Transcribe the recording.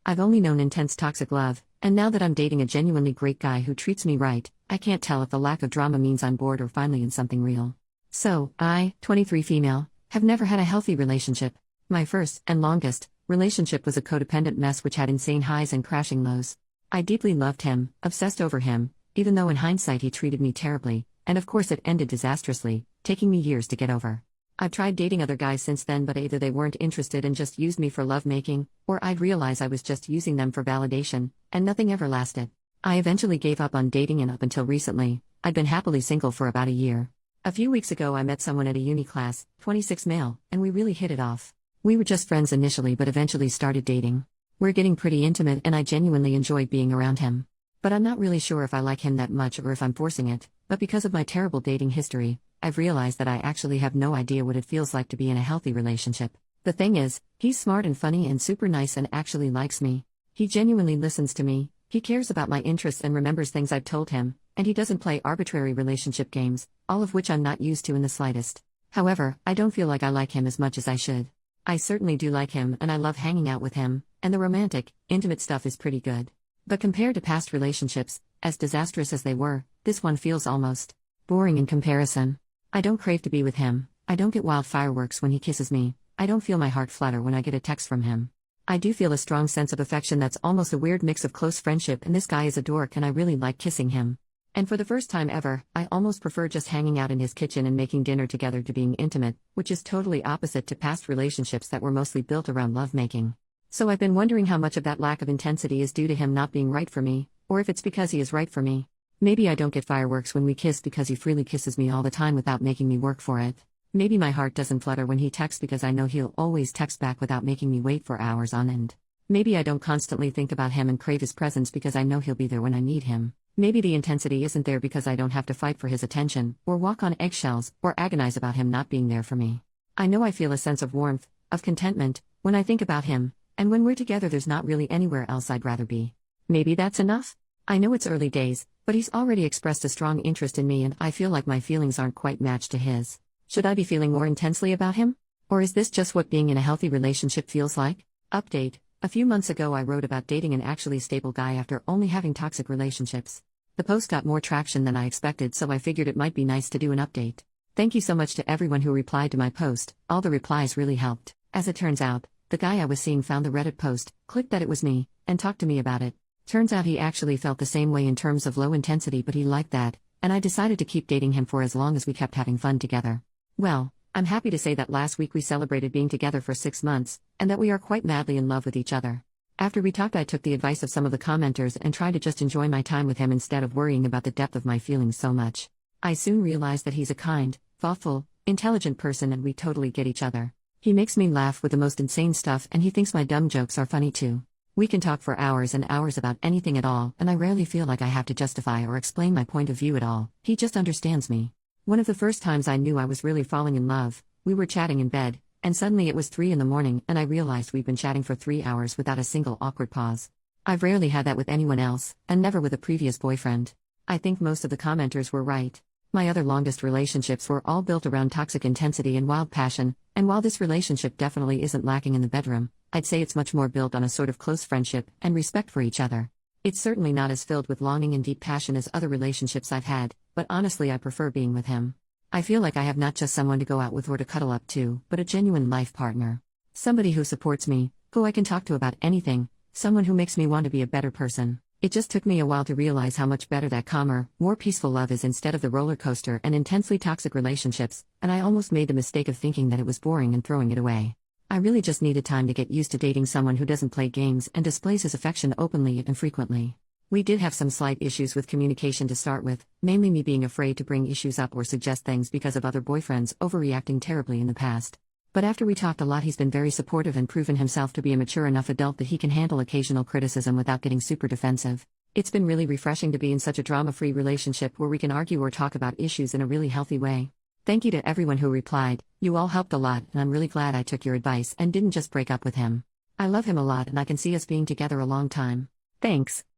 I've only known intense toxic love, and now that I'm dating a genuinely great guy who treats me right, I can't tell if the lack of drama means I'm bored or finally in something real. So, I, 23 female, have never had a healthy relationship. My first, and longest, relationship was a codependent mess which had insane highs and crashing lows. I deeply loved him, obsessed over him, even though in hindsight he treated me terribly, and of course it ended disastrously, taking me years to get over. I've tried dating other guys since then, but either they weren't interested and just used me for lovemaking, or I'd realize I was just using them for validation, and nothing ever lasted. I eventually gave up on dating, and up until recently, I'd been happily single for about a year. A few weeks ago I met someone at a uni class, 26 male, and we really hit it off. We were just friends initially but eventually started dating. We're getting pretty intimate and I genuinely enjoy being around him. But I'm not really sure if I like him that much or if I'm forcing it, but because of my terrible dating history, I've realized that I actually have no idea what it feels like to be in a healthy relationship. The thing is, he's smart and funny and super nice and actually likes me. He genuinely listens to me, he cares about my interests and remembers things I've told him, and he doesn't play arbitrary relationship games, all of which I'm not used to in the slightest. However, I don't feel like I like him as much as I should. I certainly do like him and I love hanging out with him, and the romantic, intimate stuff is pretty good. But compared to past relationships, as disastrous as they were, this one feels almost boring in comparison. I don't crave to be with him, I don't get wild fireworks when he kisses me, I don't feel my heart flutter when I get a text from him. I do feel a strong sense of affection that's almost a weird mix of close friendship, and this guy is a dork and I really like kissing him. And for the first time ever, I almost prefer just hanging out in his kitchen and making dinner together to being intimate, which is totally opposite to past relationships that were mostly built around lovemaking. So I've been wondering how much of that lack of intensity is due to him not being right for me, or if it's because he is right for me. Maybe I don't get fireworks when we kiss because he freely kisses me all the time without making me work for it. Maybe my heart doesn't flutter when he texts because I know he'll always text back without making me wait for hours on end. Maybe I don't constantly think about him and crave his presence because I know he'll be there when I need him. Maybe the intensity isn't there because I don't have to fight for his attention, or walk on eggshells, or agonize about him not being there for me. I know I feel a sense of warmth, of contentment, when I think about him, and when we're together there's not really anywhere else I'd rather be. Maybe that's enough? I know it's early days, but he's already expressed a strong interest in me and I feel like my feelings aren't quite matched to his. Should I be feeling more intensely about him? Or is this just what being in a healthy relationship feels like? Update: a few months ago I wrote about dating an actually stable guy after only having toxic relationships. The post got more traction than I expected, so I figured it might be nice to do an update. Thank you so much to everyone who replied to my post, all the replies really helped. As it turns out, the guy I was seeing found the Reddit post, clicked that it was me, and talked to me about it. Turns out he actually felt the same way in terms of low intensity, but he liked that, and I decided to keep dating him for as long as we kept having fun together. Well, I'm happy to say that last week we celebrated being together for 6 months, and that we are quite madly in love with each other. After we talked I took the advice of some of the commenters and tried to just enjoy my time with him instead of worrying about the depth of my feelings so much. I soon realized that he's a kind, thoughtful, intelligent person and we totally get each other. He makes me laugh with the most insane stuff and he thinks my dumb jokes are funny too. We can talk for hours and hours about anything at all, and I rarely feel like I have to justify or explain my point of view at all. He just understands me. One of the first times I knew I was really falling in love, we were chatting in bed, and suddenly it was 3 in the morning and I realized we'd been chatting for 3 hours without a single awkward pause. I've rarely had that with anyone else, and never with a previous boyfriend. I think most of the commenters were right. My other longest relationships were all built around toxic intensity and wild passion, and while this relationship definitely isn't lacking in the bedroom, I'd say it's much more built on a sort of close friendship and respect for each other. It's certainly not as filled with longing and deep passion as other relationships I've had, but honestly I prefer being with him. I feel like I have not just someone to go out with or to cuddle up to, but a genuine life partner. Somebody who supports me, who I can talk to about anything, someone who makes me want to be a better person. It just took me a while to realize how much better that calmer, more peaceful love is instead of the roller coaster and intensely toxic relationships, and I almost made the mistake of thinking that it was boring and throwing it away. I really just needed time to get used to dating someone who doesn't play games and displays his affection openly and frequently. We did have some slight issues with communication to start with, mainly me being afraid to bring issues up or suggest things because of other boyfriends overreacting terribly in the past. But after we talked a lot he's been very supportive and proven himself to be a mature enough adult that he can handle occasional criticism without getting super defensive. It's been really refreshing to be in such a drama-free relationship where we can argue or talk about issues in a really healthy way. Thank you to everyone who replied, you all helped a lot and I'm really glad I took your advice and didn't just break up with him. I love him a lot and I can see us being together a long time. Thanks.